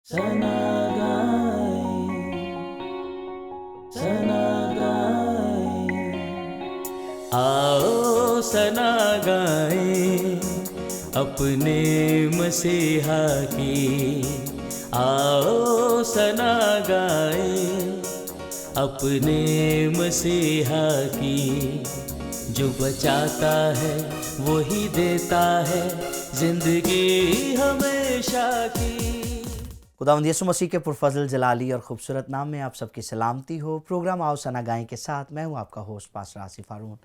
सना गाए, सना गाए, आओ सना गाए अपने मसीहा की, आओ सना गाए अपने मसीहा की। जो बचाता है वही देता है जिंदगी हमेशा की। खुदावंद यीशु मसीह के पुरफज़ल जलाली और ख़ूबसूरत नाम में आप सबकी सलामती हो। प्रोग्राम आओ सना गाएं के साथ मैं हूं आपका होस्ट पास्टर आसिफ हारून।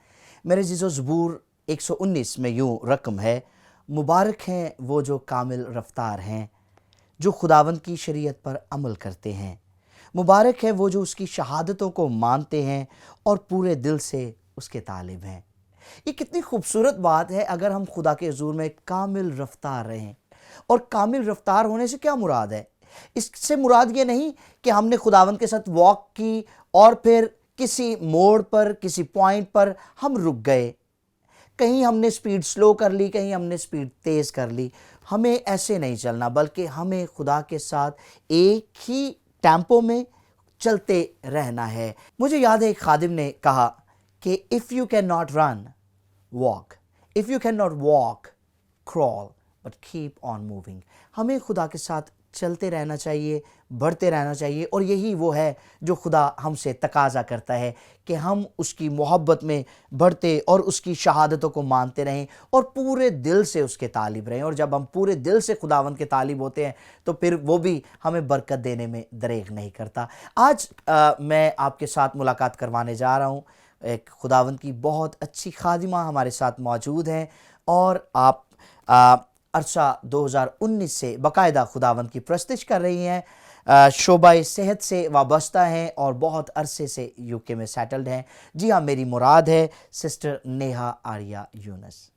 मेरे जीजो ज़बूर 119 में यूं रकम है, मुबारक हैं वो जो कामिल रफ्तार हैं, जो खुदावंद की शरीयत पर अमल करते हैं। मुबारक है वो जो उसकी शहादतों को मानते हैं और पूरे दिल से उसके तालिब हैं। ये कितनी खूबसूरत बात है। अगर हम खुदा के हुज़ूर में कामिल रफ्तार रहें, और कामिल रफ्तार होने से क्या मुराद है? इससे मुराद ये नहीं कि हमने खुदावंद के साथ वॉक की और फिर किसी मोड़ पर, किसी पॉइंट पर हम रुक गए, कहीं हमने स्पीड स्लो कर ली, कहीं हमने स्पीड तेज़ कर ली। हमें ऐसे नहीं चलना, बल्कि हमें खुदा के साथ एक ही टेम्पो में चलते रहना है। मुझे याद है एक खादिम ने कहा कि if you can not run walk, if you can not walk crawl, but keep on moving. हमें खुदा के साथ चलते रहना चाहिए, बढ़ते रहना चाहिए, और यही वो है जो खुदा हमसे तकाजा करता है कि हम उसकी मोहब्बत में बढ़ते और उसकी शहादतों को मानते रहें और पूरे दिल से उसके तालिब रहें। और जब हम पूरे दिल से खुदावंद के तालिब होते हैं तो फिर वो भी हमें बरकत देने में दरेग नहीं करता। आज मैं आपके साथ मुलाकात करवाने जा रहा हूँ। एक खुदावंद की बहुत अच्छी खादिमा हमारे साथ मौजूद हैं, और आप अरसा 2019 से बाकायदा खुदावंद की प्रस्तिश कर रही हैं। शोबा सेहत से वाबस्ता हैं और बहुत अरसे से यूके में सेटल्ड हैं। जी हाँ, मेरी मुराद है sister Neha Arya Yunus.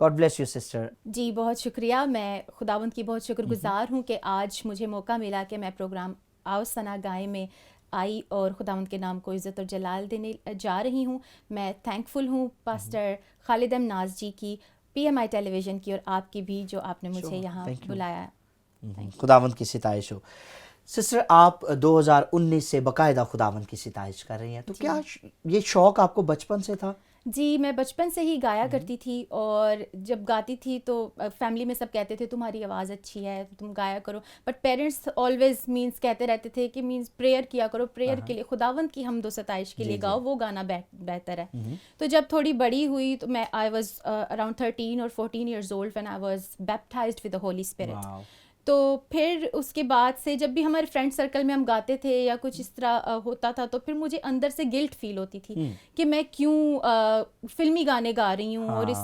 God bless you sister. जी बहुत शुक्रिया। मैं खुदावंद की बहुत शुक्रगुजार हूँ कि आज मुझे मौका मिला कि मैं प्रोग्राम आओ सना गाएं में आई और खुदावंद के नाम को इज़्ज़त और जलाल देने जा रही हूँ। मैं थैंकफुल हूँ पास्टर खालिद नाज जी की, PMI टेलीविज़न की, और आपकी भी जो आपने मुझे यहाँ बुलाया। खुदावंद की सिताइश हो। सिस्टर, आप 2019 से बाकायदा खुदावंद की सिताइश कर रही हैं, तो क्या ये शौक़ आपको बचपन से था? जी, मैं बचपन से ही गाया करती थी, और जब गाती थी तो फैमिली में सब कहते थे तुम्हारी आवाज़ अच्छी है, तुम गाया करो। बट पेरेंट्स ऑलवेज मींस कहते रहते थे कि मींस प्रेयर किया करो, प्रेयर के लिए, खुदावंद की हमदो सताइश के लिए गाओ, वो गाना बेहतर है। तो जब थोड़ी बड़ी हुई तो मैं आई वाज अराउंड 13 और 14 years old when I was baptised with the Holi spirit. तो फिर उसके बाद से जब भी हमारे फ्रेंड सर्कल में हम गाते थे या कुछ इस तरह होता था, तो फिर मुझे अंदर से गिल्ट फील होती थी कि मैं क्यों फिल्मी गाने गा रही हूँ। और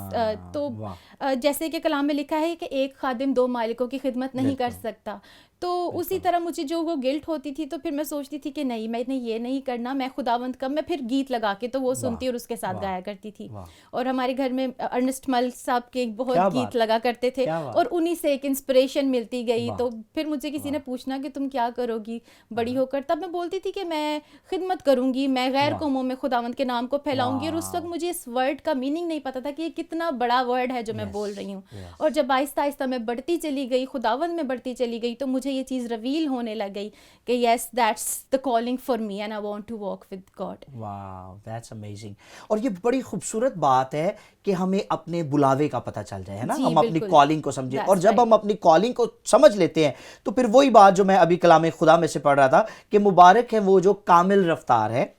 जैसे कि कलाम में लिखा है कि एक खादिम दो मालिकों की खिदमत नहीं कर सकता, तो उसी तरह मुझे जो वो गिल्ट होती थी, तो फिर मैं सोचती थी कि नहीं, मैंने ये नहीं करना, मैं खुदावंद का मैं फिर गीत लगा के तो वो सुनती और उसके साथ गाया करती थी। और हमारे घर में अर्नेस्ट मल साहब के बहुत गीत लगा करते थे, और उन्हीं से एक इंस्पिरेशन मिलती गई। तो फिर मुझे किसी ने पूछना कि तुम क्या करोगी बड़ी होकर, तब मैं बोलती थी कि मैं खिदमत करूंगी, मैं गैर कौमों में खुदावंद के नाम को फैलाऊंगी। और उस वक्त मुझे इस वर्ड का मीनिंग नहीं पता था कि ये कितना बड़ा वर्ड है जो मैं बोल रही हूँ। और जब आहिस्ता आहिस्ता मैं बढ़ती चली गई, खुदावंद में बढ़ती चली गई, तो मुझे ये चीज़ रिवील होने लग गई कि yes, that's the calling for me and I want to walk with God. Wow, that's amazing. और ये बड़ी खूबसूरत बात है कि हमें अपने बुलावे का पता चल जाए, है ना, हम अपनी कॉलिंग को समझें। और जब हम अपनी कॉलिंग को समझ लेते हैं तो फिर वही बात जो मैं अभी कलाम खुदा में से पढ़ रहा था कि मुबारक है वो जो कामिल रफ्तार है,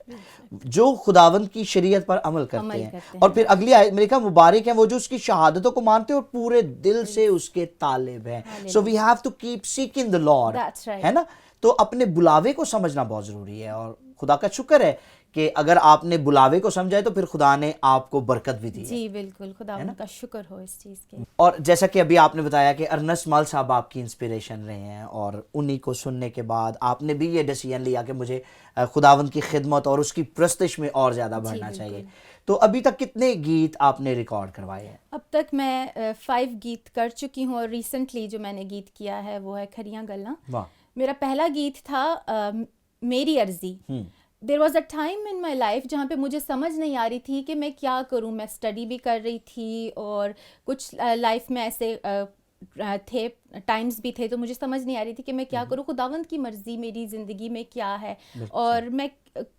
जो खुदावंद की शरीयत पर अमल करते हैं। और फिर अगली आयत में लिखा, मुबारक है वो जो उसकी शहादतों को मानते हैं और पूरे दिल से उसके तालिब हैं। So we have to keep seeking the Lord, है ना। तो अपने बुलावे को समझना बहुत जरूरी है, और खुदा का शुक्र है कि अगर आपने बुलावे को समझा है तो फिर खुदा ने आपको बरकत भी दी है। जी बिल्कुल, खुदा का शुक्र हो इस चीज़ के। और जैसा कि अभी आपने बताया कि अर्नेस्ट मल साहब आपकी इंस्पिरेशन रहे हैं, और उन्हीं को सुनने के बाद आपने भी ये डिसीजन लिया कि मुझे खुदावंद की खिदमत और उसकी प्रस्तिश में और ज़्यादा बढ़ना चाहिए। तो अभी तक कितने गीत आपने रिकॉर्ड करवाए हैं? अब तक मैं 5 गीत कर चुकी हूँ, और रिसेंटली जो मैंने गीत किया है वो है खरियां गल्लां। मेरा पहला गीत था मेरी अर्जी। There was a time in my life जहाँ पे मुझे समझ नहीं आ रही थी कि मैं क्या करूँ। मैं स्टडी भी कर रही थी और कुछ लाइफ में ऐसे थे, टाइम्स भी थे, तो मुझे समझ नहीं आ रही थी कि मैं क्या करूं, खुदावंद की मर्जी मेरी ज़िंदगी में क्या है और मैं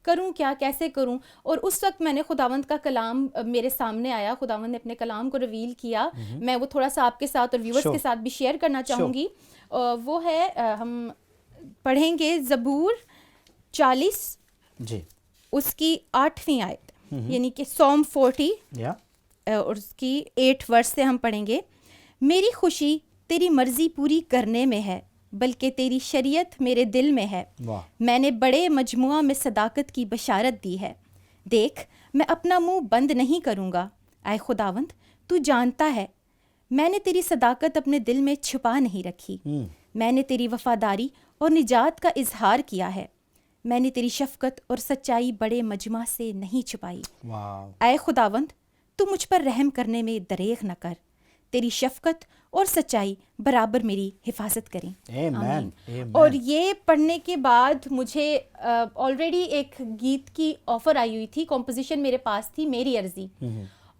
करूं क्या, कैसे करूं। और उस वक्त मैंने खुदावंद का कलाम मेरे सामने आया, खुदावंद ने अपने कलाम को रिवील किया। मैं वो थोड़ा सा आपके साथ और व्यूअर्स Sure. के साथ भी शेयर करना चाहूँगी। वो है हम पढ़ेंगे ज़बूर 40 जी उसकी 8वीं आयत, यानी कि Psalm 40 या और उसकी 8 वर्स से हम पढ़ेंगे। मेरी खुशी तेरी मर्जी पूरी करने में है, बल्कि तेरी शरीयत मेरे दिल में है। वाह मैंने बड़े मजमुआ में सदाकत की बशारत दी है। देख, मैं अपना मुंह बंद नहीं करूँगा। आए खुदावंद, तू जानता है मैंने तेरी सदाकत अपने दिल में छुपा नहीं रखी। मैंने तेरी वफादारी और निजात का इजहार किया है। मैंने तेरी शफकत और सच्चाई बड़े मजमा से नहीं छुपाई। वाह आए खुदावंद, तू मुझ पर रहम करने में दरेग न कर। तेरी शफकत और सच्चाई बराबर मेरी हिफाजत करें। आमेन आमेन। और ये पढ़ने के बाद मुझे ऑलरेडी एक गीत की ऑफ़र आई हुई थी, कॉम्पोजिशन मेरे पास थी, मेरी अर्जी।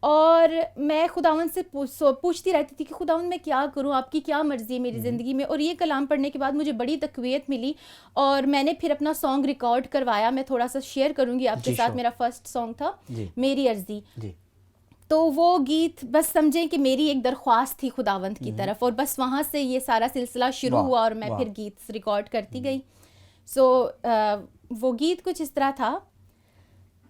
और मैं खुदावंद से पूछती रहती थी कि खुदावंद मैं क्या करूं, आपकी क्या मर्ज़ी है मेरी ज़िंदगी में। और ये कलाम पढ़ने के बाद मुझे बड़ी तक़वियत मिली और मैंने फिर अपना सॉन्ग रिकॉर्ड करवाया। मैं थोड़ा सा शेयर करूंगी आपके साथ। मेरा फर्स्ट सॉन्ग था मेरी अर्जी। तो वो गीत बस समझें कि मेरी एक दरख्वास्त थी खुदावंद की तरफ, और बस वहाँ से ये सारा सिलसिला शुरू हुआ और मैं फिर गीत रिकॉर्ड करती गई। सो वो गीत कुछ इस तरह था।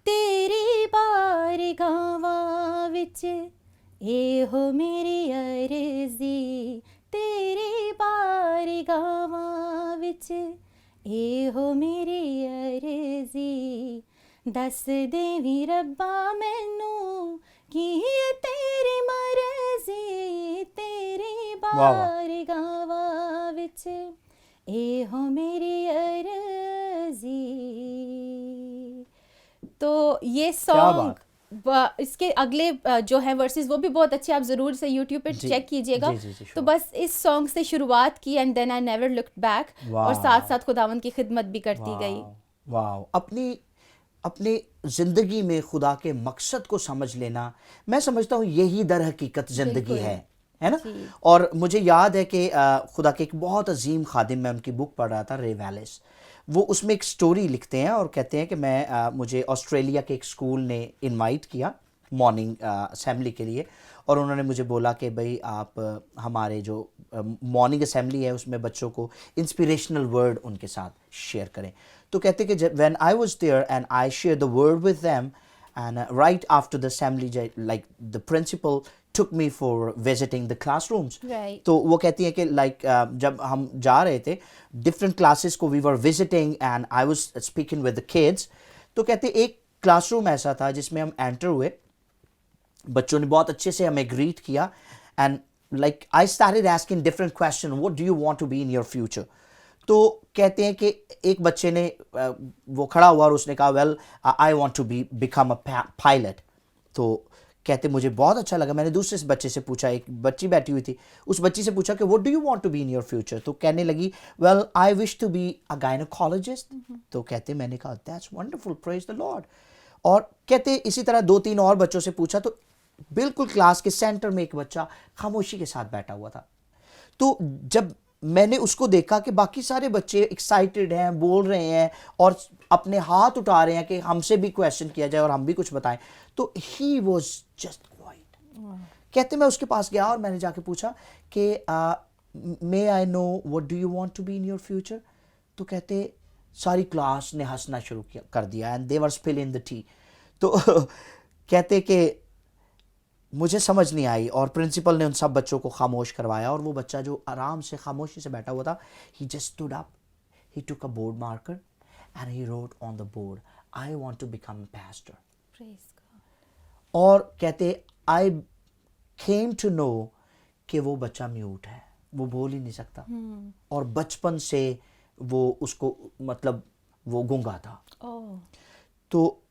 तेरी बारगाह विच ए हो मेरी अर्जी, तेरी बारगाह विच ए हो मेरी अर्जी, दस देवी रब्बा मैनू की तेरी मर्जी, तेरी बारगाह विच ए हो मेरी अर्जी। तो ये सॉन्ग, इसके अगले जो है वर्सेस वो भी बहुत अच्छे, आप ज़रूर से यूट्यूब पे चेक कीजिएगा। तो बस इस सॉन्ग से शुरुआत की, and then I never looked back, और साथ साथ खुदावंद की खिदमत भी करती गई। वाह, अपनी ज़िंदगी में खुदा के मकसद को समझ लेना, मैं समझता हूँ यही दर हकीकत ज़िंदगी है ना। और मुझे याद है कि खुदा के एक बहुत अजीम खादिम, मैं उनकी बुक पढ़ रहा था, रे वैलेस, वो उसमें एक स्टोरी लिखते हैं और कहते हैं कि मुझे ऑस्ट्रेलिया के एक स्कूल ने इनवाइट किया मॉर्निंग असेंबली के लिए, और उन्होंने मुझे बोला कि भाई आप हमारे जो मॉर्निंग असेंबली है उसमें बच्चों को इंस्पिरेशनल वर्ड उनके साथ शेयर करें। तो कहते कि when I was there and I share the word with them, and right after the assembly like the principal took me for visiting the classrooms. Right. तो वो कहती है कि जब हम जा रहे थे different classes को, we were visiting and I was speaking with the kids. तो कहते एक क्लासरूम ऐसा था जिसमें हम एंटर हुए, बच्चों ने बहुत अच्छे से हमें ग्रीट किया, and like I started asking different questions, what do you want to be in your future? तो कहते हैं कि एक बच्चे ने वो खड़ा हुआ और उसने कहा well I want to become a pilot. तो कहते मुझे बहुत अच्छा लगा। मैंने दूसरे से बच्चे से पूछा, एक बच्ची बैठी हुई थी, उस बच्ची से पूछा कि what do you want to be in your future? तो कहने लगी well I wish to be a gynaecologist. तो कहते मैंने कहा that's wonderful, praise the Lord. और कहते इसी तरह 2-3 और बच्चों से पूछा, तो बिल्कुल क्लास के सेंटर में एक बच्चा खामोशी के साथ बैठा हुआ था। तो जब मैंने उसको देखा कि बाकी सारे बच्चे एक्साइटेड हैं, बोल रहे हैं और अपने हाथ उठा रहे हैं कि हमसे भी क्वेश्चन किया जाए और हम भी कुछ बताएं, तो ही वॉज जस्ट क्वाइट। कहते मैं उसके पास गया और मैंने जाके पूछा कि may I know what do you want to be in your future? तो कहते सारी क्लास ने हंसना शुरू कर दिया and they were spilling the tea. तो कहते कि मुझे समझ नहीं आई और प्रिंसिपल ने उन सब बच्चों को खामोश करवाया, और वो बच्चा जो आराम से खामोशी से बैठा हुआ था, he just stood up, he took a board marker and he wrote on the board, I want to become a pastor. Praise God. और कहते I came to know कि वो बच्चा म्यूट है, वो बोल ही नहीं सकता, और बचपन से वो उसको मतलब वो गूंगा था। तो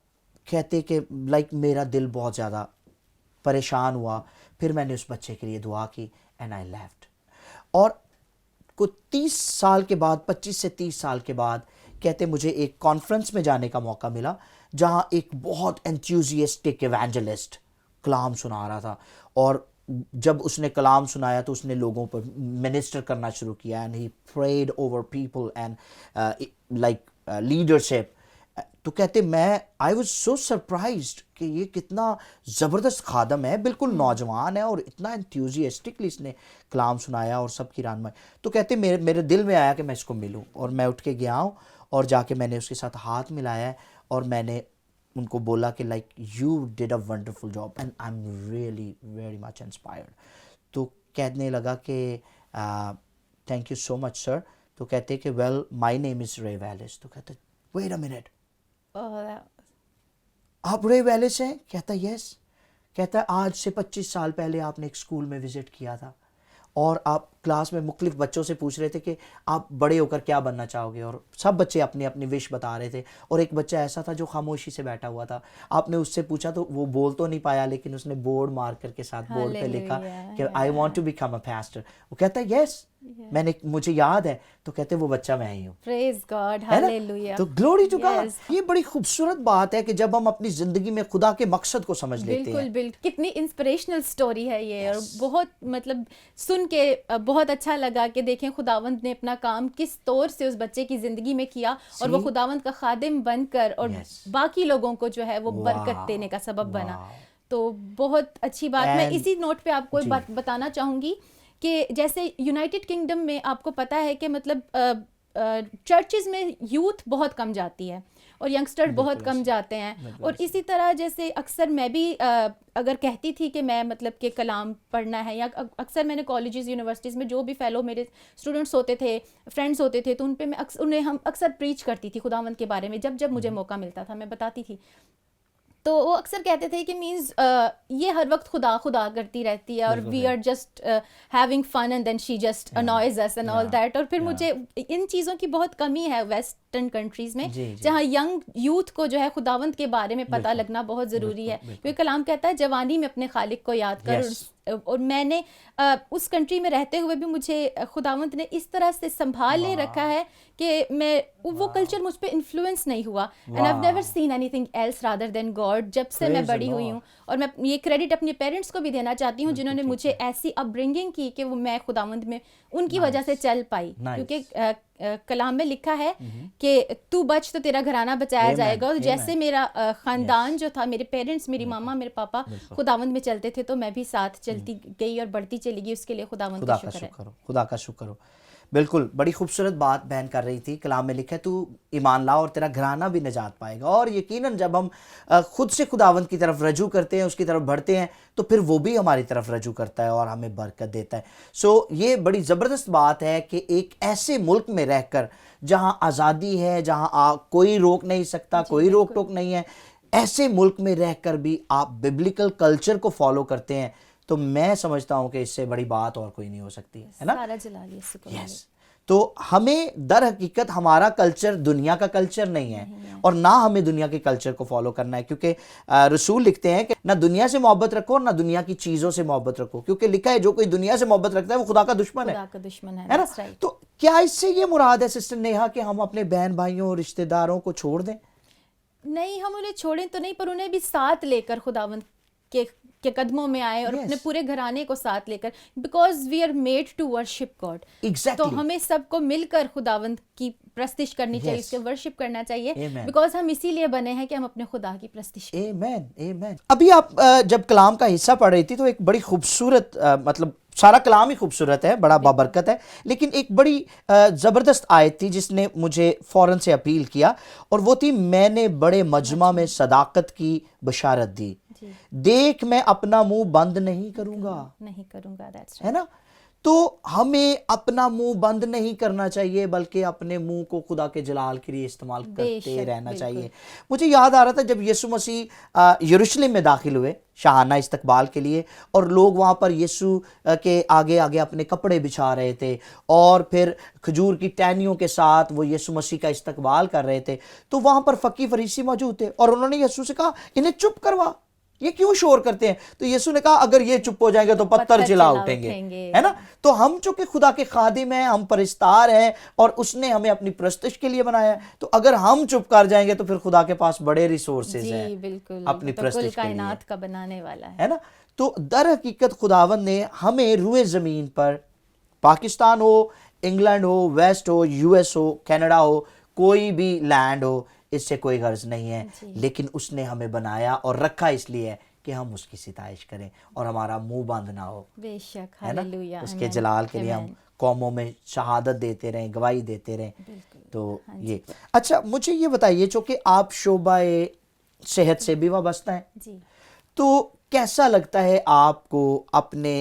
कहते कि लाइक मेरा दिल बहुत ज़्यादा परेशान हुआ। फिर मैंने उस बच्चे के लिए दुआ की एंड आई लेफ्ट। और कुछ 30 साल के बाद, 25 से 30 साल के बाद, कहते मुझे एक कॉन्फ्रेंस में जाने का मौका मिला जहां एक बहुत एंथुसियास्टिक इवेंजलिस्ट कलाम सुना रहा था, और जब उसने कलाम सुनाया तो उसने लोगों पर मिनिस्टर करना शुरू किया, and he prayed over people and like leadership. तो कहते मैं आई वाज सो सरप्राइज्ड कि ये कितना ज़बरदस्त खादम है, बिल्कुल नौजवान है और इतना एंथुसियास्टिकली इसने कलाम सुनाया और सबकी रहनुमाई। तो कहते मेरे दिल में आया कि मैं इसको मिलूं, और मैं उठ के गया हूँ और जाके मैंने उसके साथ हाथ मिलाया है और मैंने उनको बोला कि like you did a wonderful job and I am really very much inspired. तो कहने लगा कि thank you so much sir. तो कहते कि वेल माय नेम इज़ रे वैलिस। तो कहते वेट अ मिनट, आप रे वैलिस हैं? कहता यस। कहता आज से 25 साल पहले आपने एक स्कूल में विजिट किया था और आप क्लास में मुख्तलिफ बच्चों से पूछ रहे थे कि आप बड़े होकर क्या बनना चाहोगे, और सब बच्चे अपनी अपनी विश बता रहे थे, और एक बच्चा ऐसा था जो खामोशी से बैठा हुआ था। आपने उससे पूछा तो वो बोल तो नहीं पाया, लेकिन उसने बोर्ड मार्कर के साथ बोर्ड पे लिखा कि I want to become a pastor. वो कहता है यस मैंने, मुझे याद है। तो कहते वो बच्चा मैं ही हूँ। प्रेज गॉड, है ना? हालेलुया। तो ग्लोरी टू गॉड। ये बड़ी खूबसूरत बात है कि जब हम अपनी जिंदगी में खुदा के मकसद को समझ लेते बिल्कुल हैं। बिल्कुल, कितनी इंस्पिरेशनल स्टोरी है ये। और बहुत मतलब सुन के बहुत अच्छा लगा कि देखें खुदावंद ने अपना काम किस तौर से उस बच्चे की जिंदगी में किया, और वो खुदावंद का खादिम बनकर और बाकी लोगों को जो है वो बरकत देने का सबब बना। तो बहुत अच्छी बात। मैं इसी नोट पे आपको एक बात बताना चाहूँगी कि जैसे यूनाइटेड किंगडम में आपको पता है कि मतलब चर्चेज में यूथ बहुत कम जाती है और यंगस्टर बहुत कम जाते हैं। और इसी तरह जैसे अक्सर मैं भी अगर कहती थी कि मैं मतलब कि कलाम पढ़ना है, या अक्सर मैंने कॉलेजेस यूनिवर्सिटीज़ में जो भी फेलो मेरे स्टूडेंट्स होते थे, फ्रेंड्स होते थे, तो उन पे मैं उन्हें हम अक्सर प्रीच करती थी खुदावंद के बारे में। जब जब मुझे मौका मिलता था मैं बताती थी। तो वो अक्सर कहते थे कि मीन्स ये हर वक्त खुदा खुदा करती रहती है और we are just having fun and then she just annoys us and all that. और फिर मुझे इन चीज़ों की बहुत कमी है वेस्टर्न कंट्रीज़ में, जहाँ यंग यूथ को जो है खुदावंत के बारे में पता लगना बहुत ज़रूरी है। क्योंकि कलाम कहता है जवानी में अपने खालिक को याद कर। और मैंने उस कंट्री में रहते हुए भी मुझे खुदावंत ने इस तरह से संभाल ले रखा है कि मैं वो कल्चर मुझ पे इन्फ्लुएंस नहीं हुआ। And I have never seen anything else rather than God जब से मैं बड़ी हुई हूँ। और मैं ये क्रेडिट अपने पेरेंट्स को भी देना चाहती हूँ जिन्होंने मुझे ऐसी अपब्रिंगिंग की कि वो मैं खुदावंद में उनकी वजह से चल पाई। क्योंकि कलाम में लिखा है कि तू बच तो तेरा घराना बचाया जाएगा। और जैसे मेरा ख़ानदान जो था, मेरे पेरेंट्स, मेरी मामा, मेरे पापा खुदावंद में चलते थे, तो मैं भी साथ चलती गई और बढ़ती चली गई। उसके लिए खुदावंद का शुक्र है। खुदा का शुक्र हो। बिल्कुल, बड़ी खूबसूरत बात बहन कर रही थी। कलाम में लिखा है तू ईमान ला और तेरा घराना भी निजात पाएगा। और यकीनन जब हम खुद से खुदावंद की तरफ रजू करते हैं, उसकी तरफ बढ़ते हैं, तो फिर वो भी हमारी तरफ रजू करता है और हमें बरकत देता है। सो ये बड़ी ज़बरदस्त बात है कि एक ऐसे मुल्क में रहकर जहाँ आज़ादी है, जहाँ कोई रोक नहीं सकता, कोई रोक टोक नहीं है, ऐसे मुल्क में रहकर भी आप बिब्लिकल कल्चर को फॉलो करते हैं, तो मैं समझता हूँ कि इससे बड़ी बात और कोई नहीं हो सकती है ना। yes. तो हमें दर हकीकत हमारा कल्चर दुनिया का कल्चर नहीं है और ना हमें दुनिया के कल्चर को फॉलो करना है। क्योंकि रसूल लिखते हैं कि ना दुनिया से मोहब्बत रखो और ना दुनिया की चीज़ों से मोहब्बत रखो, क्योंकि लिखा है जो कोई दुनिया से मोहब्बत रखता है वो खुदा का दुश्मन है ना। तो क्या इससे ये मुराद है सिस्टर नेहा कि हम अपने बहन भाइयों और रिश्तेदारों को छोड़ दें? नहीं, हम उन्हें छोड़ें तो नहीं, पर उन्हें भी साथ लेकर खुदावंद के कदमों में आए और अपने पूरे घराने को साथ लेकर, because we are made to worship God. तो हमें सबको मिलकर खुदावंद की प्रस्तिश करनी चाहिए, उसके वर्शिप करना चाहिए, बिकॉज हम इसीलिए बने हैं कि हम अपने खुदा की प्रस्तिश करें। आमीन। अभी आप जब कलाम का हिस्सा पढ़ रही थी तो एक बड़ी खूबसूरत मतलब सारा कलाम ही खूबसूरत है, बड़ा बाबरकत है, लेकिन एक बड़ी ज़बरदस्त आयत थी जिसने मुझे फ़ौरन से अपील किया, और वो थी मैंने बड़े मजमा में सदाकत की बशारत दी, देख मैं अपना मुंह बंद नहीं करूंगा। है ना। तो हमें अपना मुंह बंद नहीं करना चाहिए, बल्कि अपने मुंह को खुदा के जलाल के लिए इस्तेमाल करते रहना चाहिए। मुझे याद आ रहा था जब यीशु मसीह यरूशलेम में दाखिल हुए शाहाना इस्तकबाल के लिए, और लोग वहाँ पर यीशु के आगे आगे अपने कपड़े बिछा रहे थे और फिर खजूर की टहनियों के साथ वो यीशु मसीह का इस्तकबाल कर रहे थे, तो वहाँ पर फकी फरीसी मौजूद थे और उन्होंने यीशु से कहा इन्हें चुप करवा, ये क्यों शोर करते हैं? तो यीशु ने कहा अगर ये चुप हो जाएंगे तो पत्थर चिल्ला उठेंगे। है ना। तो हम चूंकि खुदा के खादिम हैं, हम परिस्तार हैं और उसने हमें अपनी प्रस्तिश के लिए बनाया है, तो अगर हम चुप कर जाएंगे तो फिर खुदा के पास बड़े रिसोर्सेज हैं अपनी प्रस्तिश के लिए, कायनात का बनाने वाला है ना। तो दर हकीकत खुदावंद ने हमें रुए ज़मीन पर, पाकिस्तान हो, इंग्लैंड हो, वेस्ट हो, यूएस हो, कनाडा हो, कोई भी लैंड हो, इससे कोई गर्ज नहीं है, लेकिन उसने हमें बनाया और रखा इसलिए है कि हम उसकी सिताइश करें और हमारा मुंह बंद ना हो, बेशक, है ना, हालेलुया, उसके आमीन, जलाल के लिए हम आमीन। कौमों में शहादत देते रहें, गवाही देते रहें। बिल्कुल, तो हाँ जी। ये अच्छा, मुझे ये बताइए चूँकि आप शोबाए सेहत से भी वाबस्ता हैं, जी। तो कैसा लगता है आपको अपने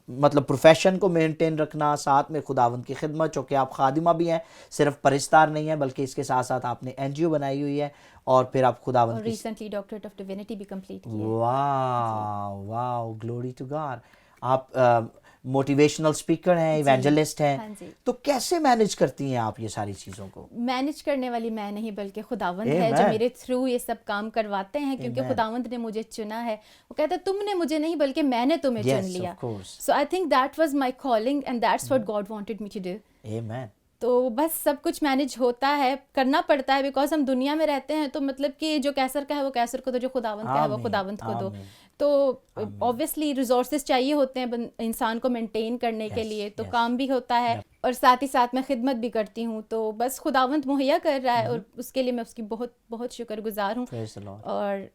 मतलब प्रोफेशन को मेंटेन रखना, साथ में खुदावंद की खिदमत, चूँकि आप खादिमा भी हैं, सिर्फ परिस्तार नहीं है, बल्कि इसके साथ साथ आपने एनजीओ बनाई हुई है और फिर आप और खुदावंद की रिसेंटली डॉक्टरेट ऑफ डिविनिटी भी कंप्लीट की है। वाह वाह, ग्लोरी टू गॉड। आप मोटिवेशनल स्पीकर हैं, इवेंजलिस्ट हैं, हाँ जी। तो कैसे मैनेज करती हैं आप ये सारी चीज़ों को? मैनेज करने वाली मैं नहीं, बल्कि खुदावंद है Amen. जो मेरे थ्रू ये सब काम करवाते हैं, क्योंकि Amen. खुदावंद ने मुझे चुना है। वो कहता है तुमने मुझे नहीं बल्कि मैंने तुम्हें Yes, चुन लिया। of course. So I think that was my calling and that's what God wanted me to do. आमीन। तो बस सब कुछ मैनेज होता है, करना पड़ता है, बिकॉज हम दुनिया में रहते हैं, तो मतलब कि जो कैसर का है वो कैसर को दो, जो खुदावंद का है वो आमीन, खुदावंद को दो। आमीन। तो ऑब्वियसली रिसोर्सेज चाहिए होते हैं इंसान को मेंटेन करने के Yes, लिए, तो yes. काम भी होता है और साथ ही साथ मैं खिदमत भी करती हूँ। तो बस खुदावंद मुहैया कर रहा है और उसके लिए मैं उसकी बहुत बहुत शुक्रगुजार हूँ Praise the Lord. और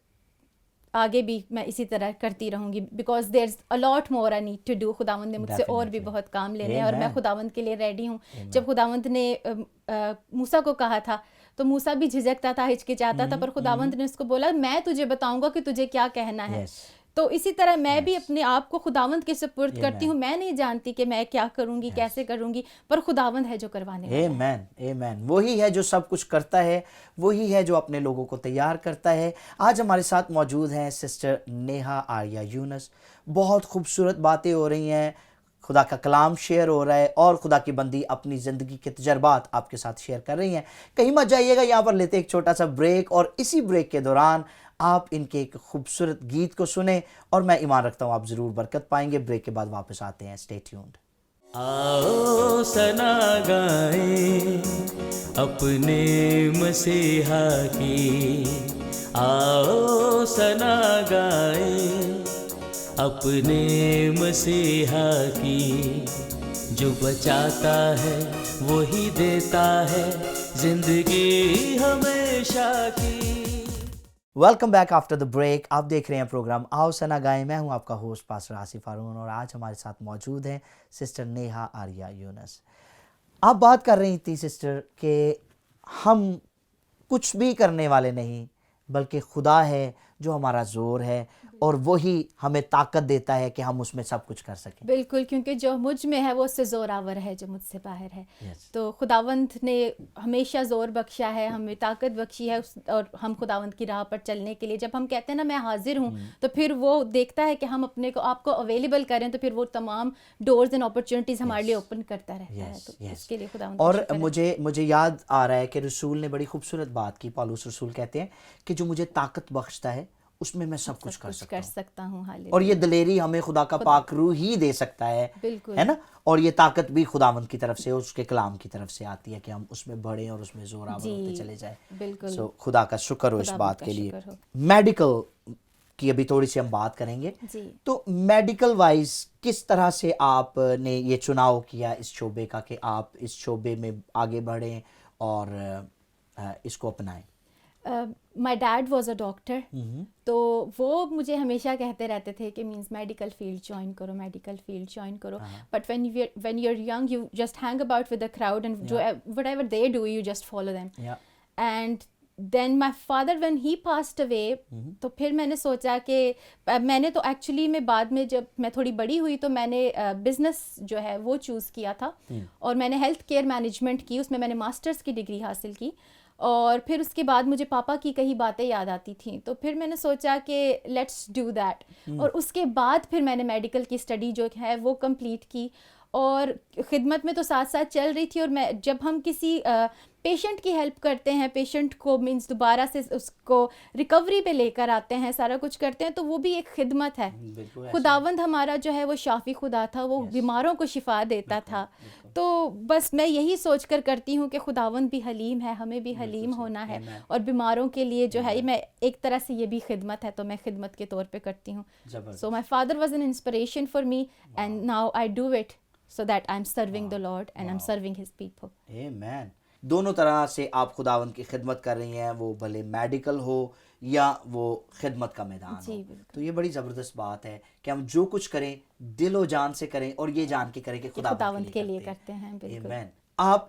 आगे भी मैं इसी तरह करती रहूंगी, because there is a lot more I need to do. खुदावंद ने मुझसे और भी Definitely. बहुत काम लेने हैं और मैं Amen. खुदावंद के लिए रेडी हूँ। जब खुदावंद ने मूसा को कहा था तो मूसा भी झिझकता था, हिचकिचाता था, पर खुदावंद ने उसको बोला मैं तुझे बताऊंगा कि तुझे क्या कहना है। Yes. तो इसी तरह मैं भी अपने आप को खुदावंद के सुपुर्द करती हूँ। मैं नहीं जानती कि मैं क्या करूँगी, कैसे करूँगी, पर खुदावंद है जो करवाने वाला है। आमेन, आमेन। वही है जो सब कुछ करता है, वही है जो अपने लोगों को तैयार करता है। आज हमारे साथ मौजूद हैं सिस्टर नेहा आर्या यूनुस। बहुत खूबसूरत बातें हो रही हैं, खुदा का कलाम शेयर हो रहा है और खुदा की बंदी अपनी ज़िंदगी के तजर्बात आपके साथ शेयर कर रही हैं। कहीं मत जाइएगा, यहाँ पर लेते एक छोटा सा ब्रेक और इसी ब्रेक के दौरान आप इनके एक खूबसूरत गीत को सुने और मैं ईमान रखता हूँ आप ज़रूर बरकत पाएंगे। ब्रेक के बाद वापस आते हैं। Stay tuned. आओ सना गाएं अपने मसीहा की, आओ सना गाएं अपने मसीहा की, जो बचाता है वही देता है जिंदगी हमेशा की। Welcome back after the break. आप देख रहे हैं प्रोग्राम आओ सना गाएं। मैं हूं आपका होस्ट पास्टर आसिफ हारून और आज हमारे साथ मौजूद हैं सिस्टर नेहा आर्या यूनुस। आप बात कर रही थी सिस्टर कि हम कुछ भी करने वाले नहीं, बल्कि खुदा है जो हमारा जोर है और वही हमें ताकत देता है कि हम उसमें सब कुछ कर सकें। बिल्कुल, क्योंकि जो मुझ में है वो उससे जोरावर है जो मुझसे बाहर है। Yes. तो खुदावंद ने हमेशा जोर बख्शा है, हमें ताकत बख्शी है और हम खुदावंद की राह पर चलने के लिए जब हम कहते हैं ना मैं हाजिर हूँ, तो फिर वो देखता है कि हम अपने को आपको अवेलेबल करें, तो फिर वो तमाम डोर्स एंड अपॉर्चुनिटीज हमारे लिए ओपन करता रहता है। तो इसके लिए खुदावंद और मुझे याद आ रहा है कि रसूल ने बड़ी खूबसूरत बात की। पौलुस रसूल कहते हैं कि जो मुझे ताकत बख्शता है उसमें मैं सब कुछ कर सकता हूँ। हालेलुया। और ये दलेरी हमें खुदा का पाक रूह ही दे सकता है, बिल्कुल, है ना। और ये ताकत भी खुदावंद की तरफ से, उसके कलाम की तरफ से आती है कि हम उसमें बढ़ें और उसमें जोरावर होते चले जाए। बिल्कुल। सो खुदा का शुक्र हो इस खुदावंद बात का के लिए। शुक्र हो। मेडिकल की अभी थोड़ी सी हम बात करेंगे। जी। तो मेडिकल वाइज किस तरह से आपने ये चुनाव किया इस शोबे का कि आप इस शोबे में आगे बढ़ें और इसको अपनाएं? My dad was a doctor, तो वो मुझे हमेशा कहते रहते थे कि मींस मेडिकल फील्ड ज्वाइन करो, मेडिकल फील्ड ज्वाइन करो। But when you are young you just hang about with the crowd and whatever they do you just follow them. And then my father when he passed away, तो फिर मैंने सोचा कि मैंने तो actually में बाद में जब मैं थोड़ी बड़ी हुई तो मैंने बिजनेस जो है वो चूज़ किया था और मैंने हेल्थ केयर मैनेजमेंट की, उसमें मैंने मास्टर्स की डिग्री हासिल की। और फिर उसके बाद मुझे पापा की कई बातें याद आती थी, तो फिर मैंने सोचा कि लेट्स डू दैट। और उसके बाद फिर मैंने मेडिकल की स्टडी जो है वो कंप्लीट की और खिदमत में तो साथ साथ चल रही थी। और मैं जब हम किसी पेशेंट की हेल्प करते हैं, पेशेंट को मींस दोबारा से उसको रिकवरी पे लेकर आते हैं, सारा कुछ करते हैं, तो वो भी एक खिदमत है। बिल्कुल ऐसा खुदावंद हमारा जो है वो शाफी खुदा था, वो बीमारों को शिफा देता था। तो बस मैं यही सोच कर करती हूँ कि खुदावंद भी हलीम है, हमें भी हलीम होना है, और बीमारों के लिए जो है मैं एक तरह से ये भी खिदमत है, तो मैं खिदमत के तौर पे करती हूँ। जबरदस्त। So my father was an inspiration for me and now I do it so that I'm serving the Lord and I'm serving his people. आमीन। दोनों तरह से आप खुदावंद की खिदमत कर रही हैं, वो भले मेडिकल हो या वो खिदमत का मैदान जी, हो। बिल्कुल। तो ये बड़ी ज़बरदस्त बात है कि हम जो कुछ करें दिलो जान से करें और ये जान के करें कि खुदावंद के लिए करते हैं। बिल्कुल। आमीन। आप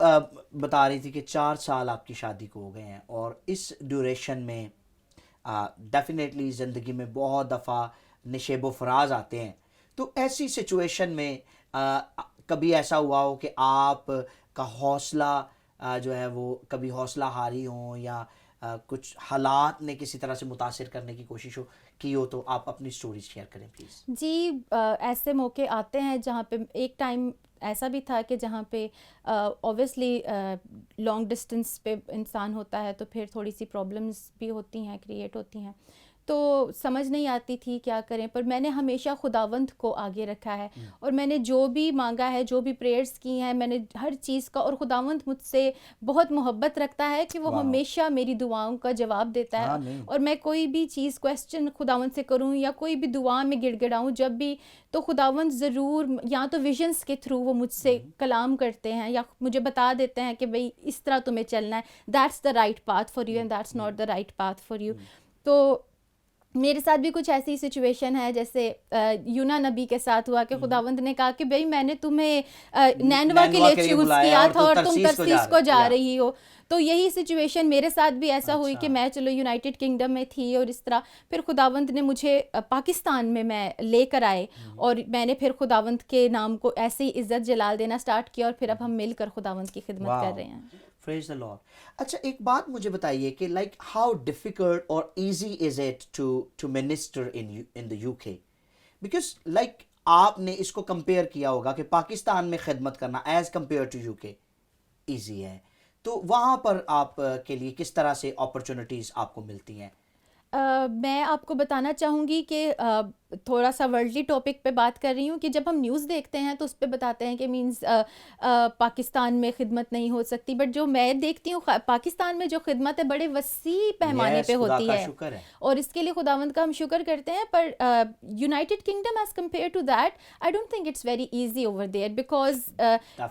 बता रही थी कि 4 साल आपकी शादी को हो गए हैं और इस ड्यूरेशन में डेफिनेटली ज़िंदगी में बहुत दफ़ा निशेबो फराज आते हैं। तो ऐसी सिचुएशन में कभी ऐसा हुआ हो कि आप का हौसला जो है वो कभी हौसला हारी हो या कुछ हालात ने किसी तरह से मुतासिर करने की कोशिश की हो, तो आप अपनी स्टोरी शेयर करें प्लीज़। जी, ऐसे मौके आते हैं जहाँ पे एक टाइम ऐसा भी था कि जहाँ पे ऑब्वियसली लॉन्ग डिस्टेंस पे इंसान होता है, तो फिर थोड़ी सी प्रॉब्लम्स भी होती हैं, क्रिएट होती हैं, तो समझ नहीं आती थी क्या करें। पर मैंने हमेशा खुदावंद को आगे रखा है और मैंने जो भी मांगा है, जो भी प्रेयर्स की हैं, मैंने हर चीज़ का, और खुदावंद मुझसे बहुत मोहब्बत रखता है कि वो हमेशा मेरी दुआओं का जवाब देता है। और मैं कोई भी चीज़ क्वेश्चन खुदावंद से करूं या कोई भी दुआ में गिड़गिड़ाऊं जब भी, तो खुदावंद ज़रूर या तो विजन्स के थ्रू वो मुझसे कलाम करते हैं या मुझे बता देते हैं कि भाई इस तरह तुम्हें चलना है, that's the right path for you and that's not the right path for you. तो मेरे साथ भी कुछ ऐसी सिचुएशन है जैसे यूना नबी के साथ हुआ कि खुदावंद ने कहा कि भाई मैंने तुम्हें नैनवा के लिए चूज़ किया था और तुम तरसीस को जा रही हो। तो यही सिचुएशन मेरे साथ भी ऐसा हुई कि मैं चलो यूनाइटेड किंगडम में थी और इस तरह फिर खुदावंद ने मुझे पाकिस्तान में मैं लेकर आए और मैंने फिर खुदावंद के नाम को ऐसे ही इज्जत जलाल देना स्टार्ट किया और फिर अब हम मिलकर खुदावंद की खिदमत कर रहे हैं। Praise the Lord. अच्छा, एक बात मुझे बताइए कि like how difficult or easy is it to minister in the UK? Because like आपने इसको कंपेयर किया होगा कि पाकिस्तान में खिदमत करना as compared to UK easy है, तो वहाँ पर आप के लिए किस तरह से अपॉर्चुनिटीज़ आपको मिलती हैं? मैं आपको बताना चाहूँगी कि थोड़ा सा वर्ल्डली टॉपिक पे बात कर रही हूँ कि जब हम न्यूज़ देखते हैं तो उस पे बताते हैं कि मींस पाकिस्तान में खिदमत नहीं हो सकती, बट जो मैं देखती हूँ पाकिस्तान में जो खिदमत है बड़े वसी पैमाने पे होती है और इसके लिए खुदावंद का हम शुक्र करते हैं। पर United Kingdom as compared to that I don't think it's very easy over there because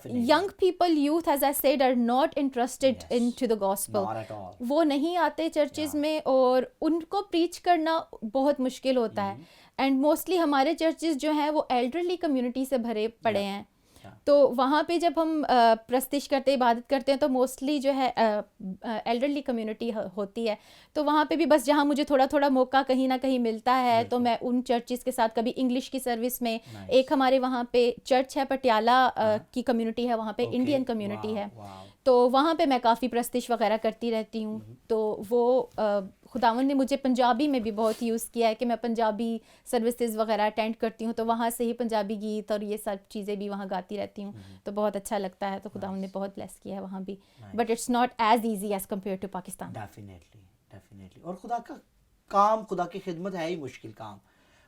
young people, youth as I said, are not interested in to the gospel. वो नहीं आते चर्चेज में और उनको प्रीच करना बहुत मुश्किल होता है। एंड मोस्टली हमारे चर्चेस जो हैं वो एल्डरली कम्युनिटी से भरे पड़े हैं। तो वहाँ पे जब हम प्रस्तिश करते, इबादत करते हैं, तो मोस्टली जो है एल्डरली कम्युनिटी होती है। तो वहाँ पे भी बस जहाँ मुझे थोड़ा थोड़ा मौका कहीं ना कहीं मिलता है तो मैं उन चर्चेस के साथ, कभी इंग्लिश की सर्विस में, एक हमारे वहाँ पे चर्च है पटियाला की कम्युनिटी है, वहाँ पे इंडियन कम्युनिटी है, तो वहाँ पे मैं काफ़ी प्रस्तिश वगैरह करती रहती हूँ। तो वो खुदावंद ने मुझे पंजाबी में भी बहुत यूज़ किया है कि मैं पंजाबी सर्विसेज वगैरह अटेंड करती हूँ, तो वहाँ से ही पंजाबी गीत और ये सब चीज़ें भी वहाँ गाती रहती हूँ, तो बहुत अच्छा लगता है। तो खुदावंद ने बहुत ब्लेस किया है वहाँ भी, but it's not as easy as compared to Pakistan. Definitely. और खुदा का काम, खुदा की खिदमत है ही मुश्किल काम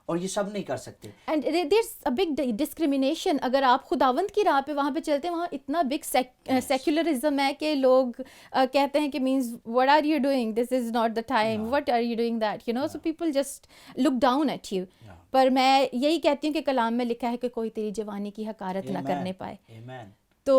और ये सब नहीं कर सकते। And there's a big discrimination. अगर आप खुदावंद की राह पे वहाँ पे चलते हैं, वहाँ इतना बिग सेक्युलरिज्म है कि लोग कहते हैं कि means what are you doing, this is not the time, what are you doing that, you know, so people just look down at you. पर मैं यही कहती हूँ कि कलाम में लिखा है कि कोई तेरी जवानी की हकारत ना करने पाए। तो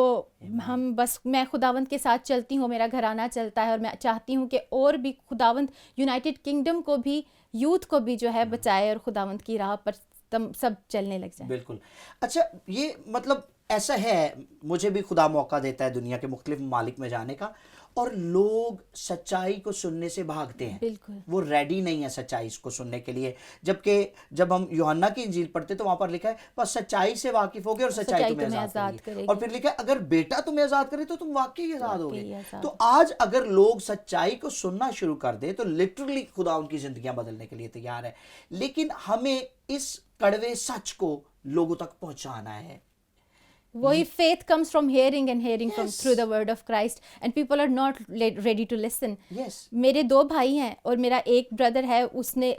हम बस, मैं खुदावंद के साथ चलती हूँ, मेरा घराना चलता है और मैं चाहती हूँ कि और भी खुदावंद यूनाइटेड किंगडम को भी, यूथ को भी जो है बचाए और खुदावंद की राह पर तम सब चलने लग जाए। बिल्कुल। अच्छा, ये मतलब ऐसा है, मुझे भी खुदा मौका देता है दुनिया के मुख्तलिफ ममालिक में जाने का और लोग सच्चाई को सुनने से भागते हैं। बिल्कुल, वो रेडी नहीं है सच्चाई को सुनने के लिए। जबकि जब हम यूहन्ना की इंजील पढ़ते तो वहां पर लिखा है बस सच्चाई से वाकिफ होगे और सच्चाई तुम्हें आजाद करेगी। और फिर लिखा है अगर बेटा तुम्हें आजाद करे तो तुम वाकई आजाद होगे। तो आज अगर लोग सच्चाई को सुनना शुरू कर दे तो लिटरली खुदा उनकी जिंदगियां बदलने के लिए तैयार है। लेकिन हमें इस कड़वे सच को लोगों तक पहुंचाना है वही faith comes from hearing and hearing from through the word of Christ and people are not ready to listen. Yes. मेरे 2 भाई हैं और मेरा एक ब्रदर है, उसने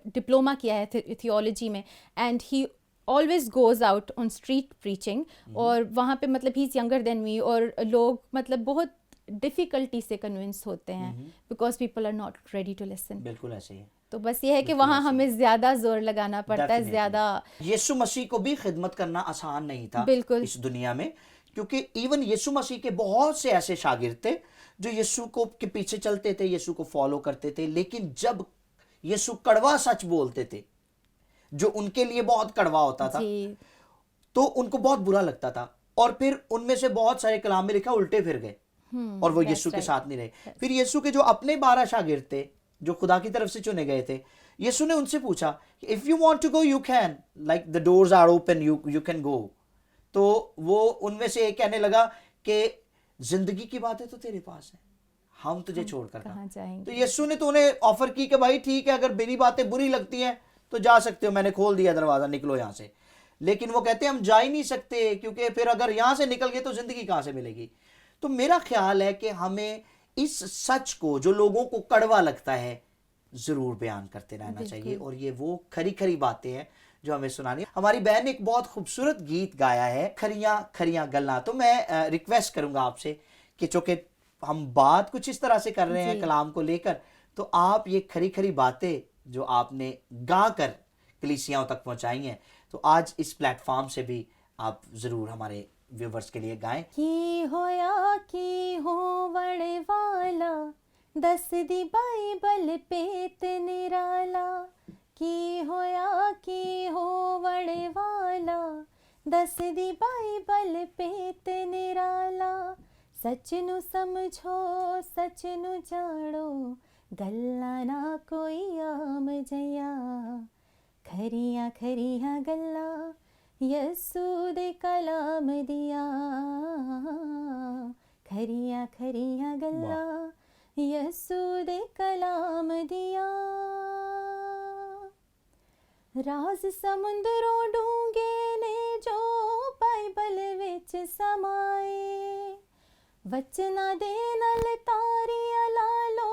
डिप्लोमा किया है थियोलॉजी में and he always goes out on street preaching और वहाँ पे मतलब he is younger than me और लोग मतलब बहुत डिफ़िकल्टी से कन्विंस होते हैं because people are not ready to listen. बिल्कुल ऐसे ही है। तो बस ये है कि वहाँ हमें ज़्यादा जोर लगाना पड़ता है, Definitely. ज़्यादा। यीशु मसीह को भी खिदमत करना आसान नहीं था बिल्कुल। इस दुनिया में, क्योंकि इवन यीशु मसीह के बहुत से ऐसे शागिर्द थे जो यीशु को के पीछे चलते थे, यीशु को फॉलो करते थे, लेकिन जब यीशु कड़वा सच बोलते थे जो उनके लिए बहुत कड़वा होता था जी। तो उनको बहुत बुरा लगता था और फिर उनमें से बहुत सारे कलाम में लिखा उल्टे फिर गए और वो यीशु के साथ नहीं रहे। फिर यीशु के जो अपने 12 शागिर्द थे जो खुदा की तरफ से चुने गए थे, यीशु ने उनसे पूछा if you want to go you can, like the doors are open, you can go. तो वो उनमें से एक कहने लगा कि जिंदगी की बातें तो तेरे पास है, हम तुझे छोड़कर कहाँ जाएंगे। तो यीशु ने तो उन्हें ऑफर की कि भाई ठीक है, अगर मेरी बातें बुरी लगती हैं तो जा सकते हो, मैंने खोल दिया दरवाजा, निकलो यहाँ से। लेकिन वो कहते हैं हम जा ही नहीं सकते, क्योंकि फिर अगर यहाँ से निकल गए तो जिंदगी कहाँ से मिलेगी। तो मेरा ख्याल है कि हमें इस सच को जो लोगों को कड़वा लगता है जरूर बयान करते रहना चाहिए, और ये वो खरी खरी बातें हैं जो हमें सुनानी। हमारी बहन ने एक बहुत खूबसूरत गीत गाया है, खरियां खरियां गल्ला। तो मैं रिक्वेस्ट करूंगा आपसे कि चूंकि हम बात कुछ इस तरह से कर रहे हैं कलाम को लेकर, तो आप ये खरी खरी बातें जो आपने गा कर कलीसियाओं तक पहुंचाई हैं, तो आज इस प्लेटफॉर्म से भी आप जरूर हमारे व्यूवर्स के लिए गाएं। की होया की हो वड़े वाला, दस दी बाइबल पेत निराला। की होया की हो वड़े वाला, दस दी बाइबल पेत निराला। सच नु समझो सच नु जानो, गल्ला ना कोई आम जया। खरिया खरिया गल्ला यसू दे कलाम दिया। खरिया खरिया गल्ला यसू दे कलाम दिया। राज समुंदरों डूंगे ने जो बाइबल विच समाए। वचना दे नल तारिया ला लो,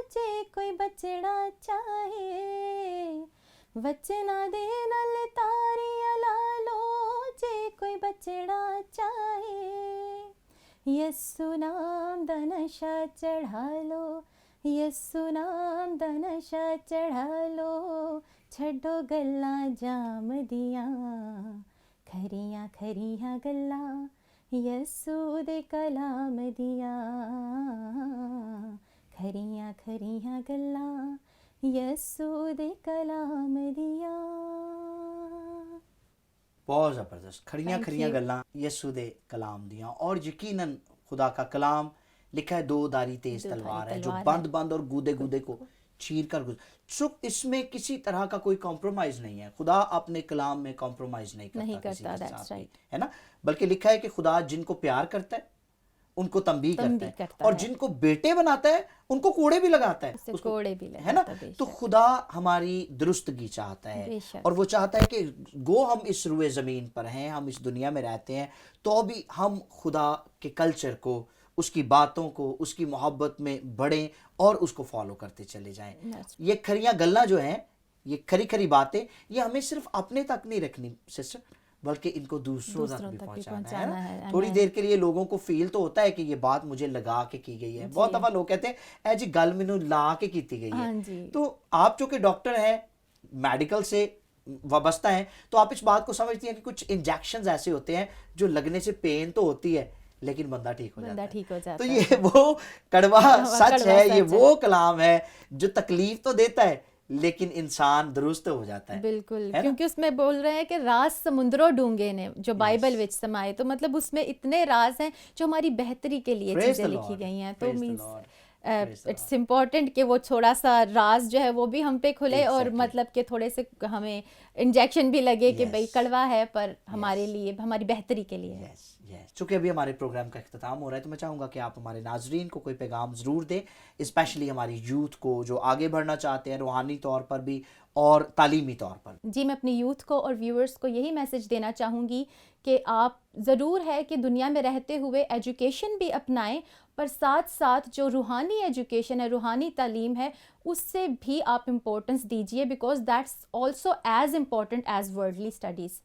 जे कोई बचड़ा चाहे। वचना दे नल तारिया ला लो, जे कोई बचड़ा चाहे। यस्सु नाम दा नशा चढ़ा लो, यस्सु नाम दा नशा चढ़ा लो। छड्डो गल्ला जाम दिया, खरियां खरियां गल्ला यस्सु दे कलाम दिया। खरियां खरियां गल्ला यस्सु दे कलाम दिया। बहुत ज़बरदस्त, खड़ियाँ खड़ियाँ गल्लां यीशु दे कलाम दियाँ। और यकीनन खुदा का कलाम लिखा है दो धारी तेज तलवार है, जो बंद बंद और गूदे गूदे को चीर कर चुप। इसमें किसी तरह का कोई कॉम्प्रोमाइज नहीं है। खुदा अपने कलाम में कॉम्प्रोमाइज नहीं करता किसी के साथ, है ना। बल्कि लिखा है कि खुदा जिनको प्यार करता है उनको तंबीह करता है, और जिनको बेटे बनाता है उनको कोड़े भी लगाता है, उसको कोड़े भी लगाता है ना। तो खुदा हमारी दुरुस्तगी चाहता है, और वो चाहता है कि गो हम इस रुए ज़मीन पर हैं, हम इस दुनिया में रहते हैं, तो भी हम खुदा के कल्चर को, उसकी बातों को, उसकी मोहब्बत में बढ़ें और उसको फॉलो करते चले जाएं। ये खरियां गल्ला जो हैं, ये खरी खरी बातें, ये हमें सिर्फ अपने तक नहीं रखनी सिस्टर, बल्कि इनको दूसरों तक भी पहुंचाना है। थोड़ी देर के लिए लोगों को फील तो होता है कि ये बात मुझे लगा के की गई है। बहुत दफा लोग कहते हैं ऐ जी गल मैनू ला के की गई है। तो आप जो कि डॉक्टर हैं, मेडिकल से वाबस्ता हैं, तो आप इस बात को समझती हैं कि कुछ इंजेक्शंस ऐसे होते हैं जो लगने से पेन तो होती है, लेकिन बंदा ठीक हो जाता है। तो ये वो कड़वा सच है, ये वो कलाम है जो तकलीफ तो देता है लेकिन इंसान दुरुस्त हो जाता है। बिल्कुल, क्योंकि उसमें बोल रहे हैं कि राज समुद्रों डूंगे ने जो बाइबल विच समाए। तो मतलब उसमें इतने राज हैं जो हमारी बेहतरी के लिए चीजें लिखी गई हैं। तो मींस इट्स इम्पोर्टेंट कि वो थोड़ा सा राज जो है वो भी हम पे खुले, और मतलब कि थोड़े से हमें इंजेक्शन भी लगे कि भाई कड़वा है पर हमारे लिए, हमारी बेहतरी के लिए है। चूँकि अभी हमारे प्रोग्राम का इख्तिताम हो रहा है तो मैं चाहूँगा कि आप हमारे नाजरीन को कोई पैगाम ज़रूर दें, स्पेशली हमारी यूथ को जो आगे बढ़ना चाहते हैं रूहानी तौर पर भी और तालीमी तौर पर। जी, मैं अपनी यूथ को और व्यूअर्स को यही मैसेज देना चाहूँगी कि आप ज़रूर है कि दुनिया में रहते हुए एजुकेशन भी अपनाएं, पर साथ साथ जो रूहानी एजुकेशन है, रूहानी तालीम है, उससे भी आप इम्पोर्टेंस दीजिए, because that's also as important as worldly studies.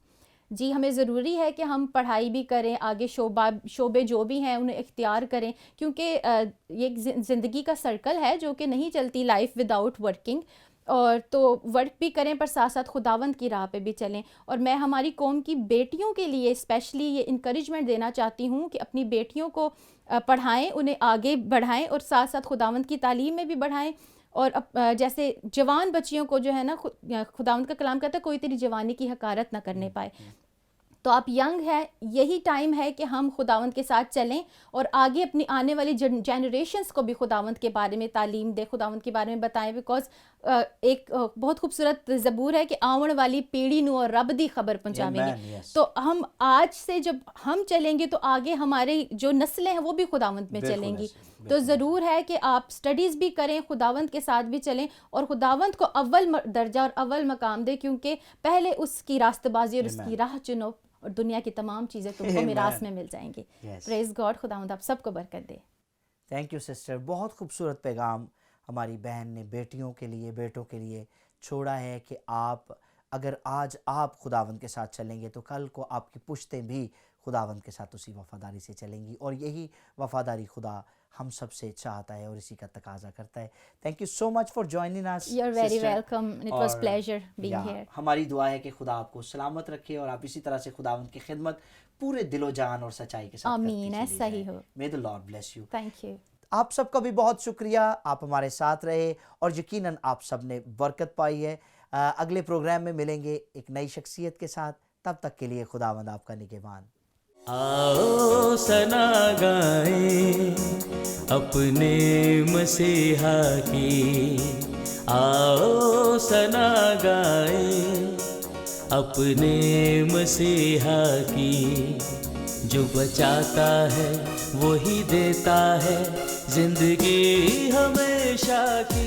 जी, हमें ज़रूरी है कि हम पढ़ाई भी करें, आगे शोबे जो भी हैं उन्हें इख्तियार करें, क्योंकि ये एक ज़िंदगी का सर्कल है जो कि नहीं चलती लाइफ विदाउट वर्किंग, और तो वर्क भी करें पर साथ साथ खुदावंद की राह पे भी चलें। और मैं हमारी कौम की बेटियों के लिए स्पेशली ये इनकरेजमेंट देना चाहती हूँ कि अपनी बेटियों को पढ़ाएं, उन्हें आगे बढ़ाएं और साथ साथ खुदावंद की तालीम में भी बढ़ाएं। और जैसे जवान बच्चियों को जो है ना, खुदावंद का कलाम कहता है कोई तेरी जवानी की हकारत ना करने पाए। तो आप यंग हैं, यही टाइम है कि हम खुदावंद के साथ चलें और आगे अपनी आने वाली जनरेशन्स को भी खुदावंद के बारे में तालीम दें, खुदावंद के बारे में बताएं। बिकॉज एक बहुत खूबसूरत ज़बूर है कि आवन वाली पीढ़ी नू और रब दी खबर पहुँचावेंगे। तो हम आज से जब हम चलेंगे तो आगे हमारे जो नस्लें हैं वो भी खुदावंद में चलेंगी। तो ज़रूर है कि आप स्टडीज़ भी करें, खुदावंद के साथ भी चलें और खुदावंद को अव्वल दर्जा और अव्वल मकाम दें, क्योंकि पहले उसकी रास्तबाजी और उसकी राह चुनो और दुनिया की तमाम चीज़ें तुमको मिरास में मिल जाएंगी। प्रेज़ गॉड, खुदावंद आप सबको बरकत दे। थैंक यू सिस्टर, बहुत खूबसूरत पैगाम हमारी बहन ने बेटियों के लिए, बेटों के लिए छोड़ा है कि आप अगर आज आप खुदावंद के साथ चलेंगे तो कल को आपकी पुश्तें भी खुदावंद के साथ उसी वफ़ादारी से चलेंगी, और यही वफ़ादारी खुदा हम सब से चाहता है और इसी का तकाजा करता है। Thank you so much for joining us. You are very welcome, it was pleasure being here. हमारी दुआ है कि खुदा आपको सलामत रखे और आप इसी तरह से खुदावंद की खिदमत पूरे दिलो जान और सच्चाई के साथ आमीन, ऐसा ही हो। मे the Lord bless you. Thank you. आप सबका भी बहुत शुक्रिया, आप हमारे साथ रहे और यकीनन आप सब ने बरकत पाई है। अगले प्रोग्राम में मिलेंगे एक नई शख्सियत के साथ, तब तक के लिए खुदावंद आपका निगहबान। आओ सना गाएं अपने मसीहा की, आओ सना गाएं अपने मसीहा की, जो बचाता है वही देता है जिंदगी हमेशा की।